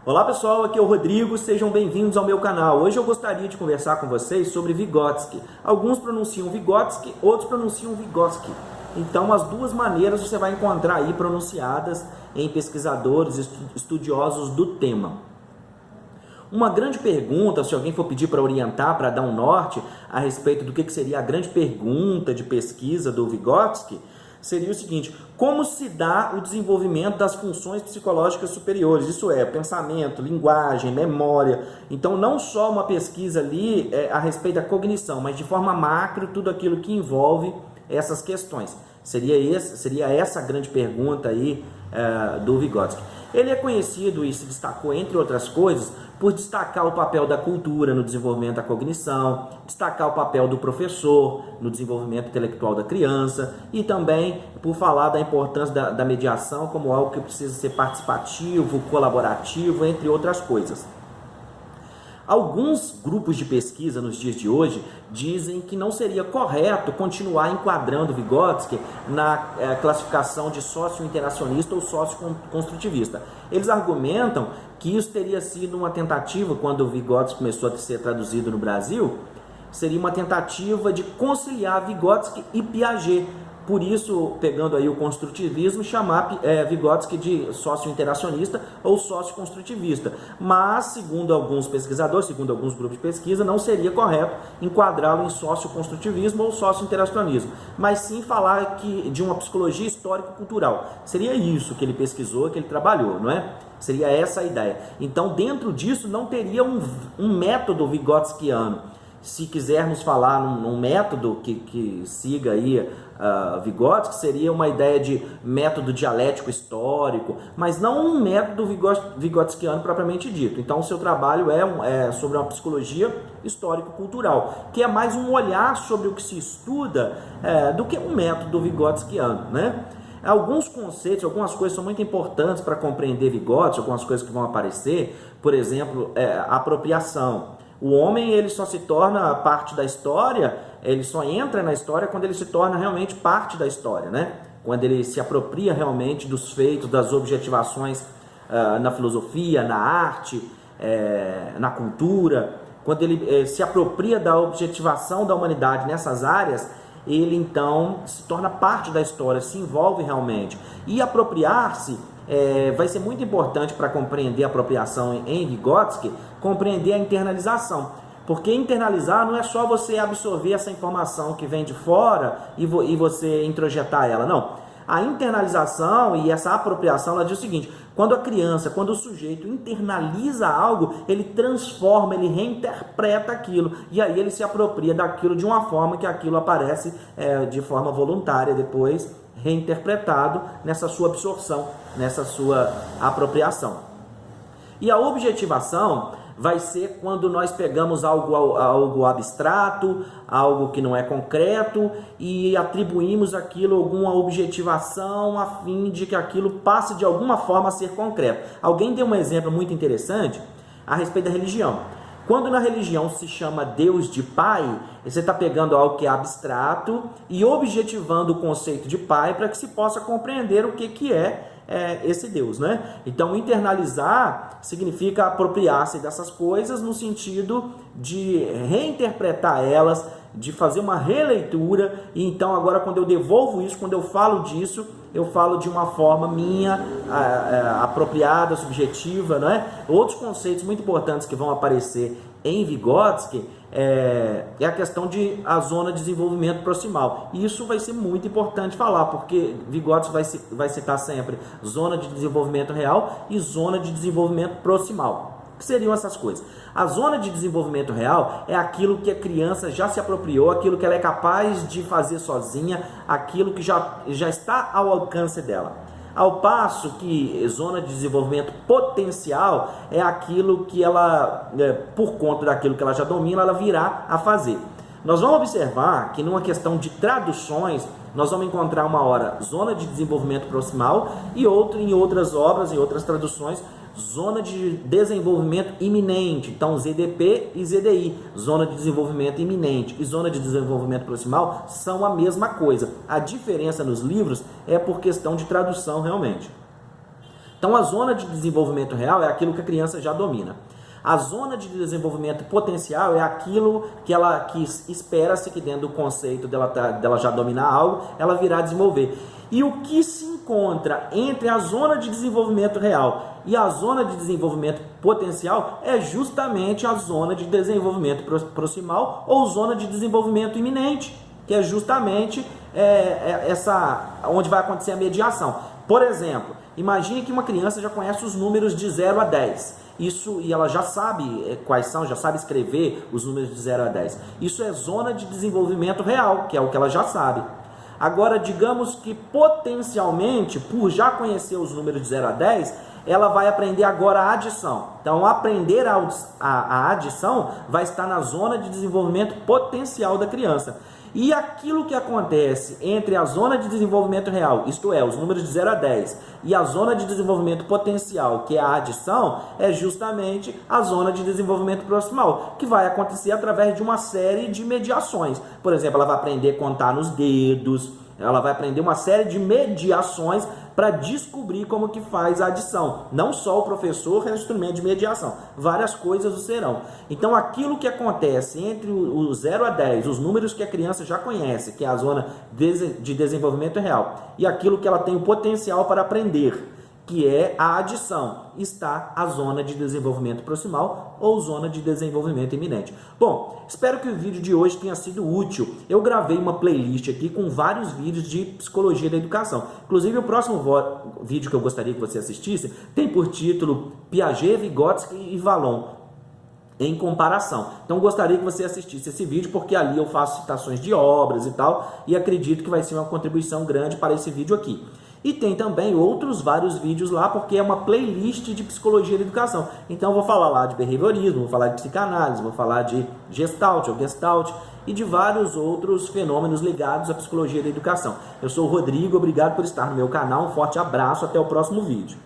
Olá pessoal, aqui é o Rodrigo, sejam bem-vindos ao meu canal. Hoje eu gostaria de conversar com vocês sobre Vygotsky. Alguns pronunciam Vygotsky, outros pronunciam Vygotsky. Então as duas maneiras você vai encontrar aí pronunciadas em pesquisadores, estudiosos do tema. Uma grande pergunta, se alguém for pedir para orientar, para dar um norte a respeito do que seria a grande pergunta de pesquisa do Vygotsky, seria o seguinte: como se dá o desenvolvimento das funções psicológicas superiores? Isso é, pensamento, linguagem, memória. Então, não só uma pesquisa ali a respeito da cognição, mas de forma macro, tudo aquilo que envolve essas questões. Seria essa a grande pergunta aí do Vygotsky. Ele é conhecido e se destacou, entre outras coisas, por destacar o papel da cultura no desenvolvimento da cognição, destacar o papel do professor no desenvolvimento intelectual da criança e também por falar da importância da mediação como algo que precisa ser participativo, colaborativo, entre outras coisas. Alguns grupos de pesquisa nos dias de hoje dizem que não seria correto continuar enquadrando Vygotsky na classificação de sócio-interacionista ou sócio-construtivista. Eles argumentam que isso teria sido uma tentativa, quando o Vygotsky começou a ser traduzido no Brasil, seria uma tentativa de conciliar Vygotsky e Piaget. Por isso, pegando aí o construtivismo, chamar Vygotsky de sócio-interacionista ou sócio-construtivista. Mas, segundo alguns pesquisadores, segundo alguns grupos de pesquisa, não seria correto enquadrá-lo em sócio-construtivismo ou sócio-interacionismo, mas sim falar de uma psicologia histórico-cultural. Seria isso que ele pesquisou, que ele trabalhou, não é? Seria essa a ideia. Então, dentro disso, não teria um método vygotskiano. Se quisermos falar num método que siga aí Vygotsky, seria uma ideia de método dialético histórico, mas não um método vygotskiano propriamente dito. Então o seu trabalho é sobre uma psicologia histórico-cultural, que é mais um olhar sobre o que se estuda do que um método vygotskiano, né? Alguns conceitos, algumas coisas são muito importantes para compreender Vygotsky, algumas coisas que vão aparecer, por exemplo, apropriação. O homem, ele só se torna parte da história, ele só entra na história quando ele se torna realmente parte da história, né? Quando ele se apropria realmente dos feitos, das objetivações na filosofia, na arte, na cultura. Quando ele se apropria da objetivação da humanidade nessas áreas, ele então se torna parte da história, se envolve realmente. E apropriar-se vai ser muito importante para compreender a apropriação em Vygotsky, compreender a internalização. Porque internalizar não é só você absorver essa informação que vem de fora e você introjetar ela, não. A internalização e essa apropriação, ela diz o seguinte: quando a criança, quando o sujeito internaliza algo, ele transforma, ele reinterpreta aquilo, e aí ele se apropria daquilo de uma forma que aquilo aparece de forma voluntária depois, reinterpretado nessa sua absorção, nessa sua apropriação. E a objetivação vai ser quando nós pegamos algo abstrato, algo que não é concreto, e atribuímos aquilo alguma objetivação a fim de que aquilo passe de alguma forma a ser concreto. Alguém deu um exemplo muito interessante a respeito da religião. Quando na religião se chama Deus de Pai, você está pegando algo que é abstrato e objetivando o conceito de Pai para que se possa compreender o que é esse Deus, né? Então, internalizar significa apropriar-se dessas coisas no sentido de reinterpretar elas, de fazer uma releitura. E então, agora, quando eu devolvo isso, quando eu falo disso, eu falo de uma forma minha, apropriada, subjetiva, não é? Outros conceitos muito importantes que vão aparecer em Vygotsky é a questão de a zona de desenvolvimento proximal. E isso vai ser muito importante falar, porque Vygotsky vai citar sempre zona de desenvolvimento real e zona de desenvolvimento proximal. O que seriam essas coisas? A zona de desenvolvimento real é aquilo que a criança já se apropriou, aquilo que ela é capaz de fazer sozinha, aquilo que já está ao alcance dela. Ao passo que zona de desenvolvimento potencial é aquilo que ela, por conta daquilo que ela já domina, ela virá a fazer. Nós vamos observar que numa questão de traduções, nós vamos encontrar uma hora zona de desenvolvimento proximal e em outras obras, em outras traduções, zona de desenvolvimento iminente. Então, ZDP e ZDI, zona de desenvolvimento iminente e zona de desenvolvimento proximal, são a mesma coisa. A diferença nos livros é por questão de tradução realmente. Então, a zona de desenvolvimento real é aquilo que a criança já domina. A zona de desenvolvimento potencial é aquilo que espera-se que dentro do conceito dela já dominar algo, ela virá desenvolver. E o que se encontra entre a zona de desenvolvimento real e a zona de desenvolvimento potencial é justamente a zona de desenvolvimento proximal ou zona de desenvolvimento iminente, que é justamente essa onde vai acontecer a mediação. Por exemplo, imagine que uma criança já conhece os números de 0 a 10. E ela já sabe quais são, já sabe escrever os números de 0 a 10. Isso é zona de desenvolvimento real, que é o que ela já sabe. Agora, digamos que potencialmente, por já conhecer os números de 0 a 10, ela vai aprender agora a adição. Então, aprender a adição vai estar na zona de desenvolvimento potencial da criança. E aquilo que acontece entre a zona de desenvolvimento real, isto é, os números de 0 a 10, e a zona de desenvolvimento potencial, que é a adição, é justamente a zona de desenvolvimento proximal, que vai acontecer através de uma série de mediações. Por exemplo, ela vai aprender a contar nos dedos, ela vai aprender uma série de mediações para descobrir como que faz a adição. Não só o professor é um instrumento de mediação, várias coisas o serão. Então, aquilo que acontece entre o 0 a 10, os números que a criança já conhece, que é a zona de desenvolvimento real, e aquilo que ela tem o potencial para aprender, que é a adição, está a zona de desenvolvimento proximal ou zona de desenvolvimento iminente. Bom, espero que o vídeo de hoje tenha sido útil. Eu gravei uma playlist aqui com vários vídeos de psicologia da educação. Inclusive, o próximo vídeo que eu gostaria que você assistisse tem por título Piaget, Vygotsky e Vallon em comparação. Então, gostaria que você assistisse esse vídeo, porque ali eu faço citações de obras e tal, e acredito que vai ser uma contribuição grande para esse vídeo aqui. E tem também vários vídeos lá, porque é uma playlist de psicologia da educação. Então eu vou falar lá de behaviorismo, vou falar de psicanálise, vou falar de Gestalt ou Gestalt e de vários outros fenômenos ligados à psicologia da educação. Eu sou o Rodrigo, obrigado por estar no meu canal, um forte abraço, até o próximo vídeo.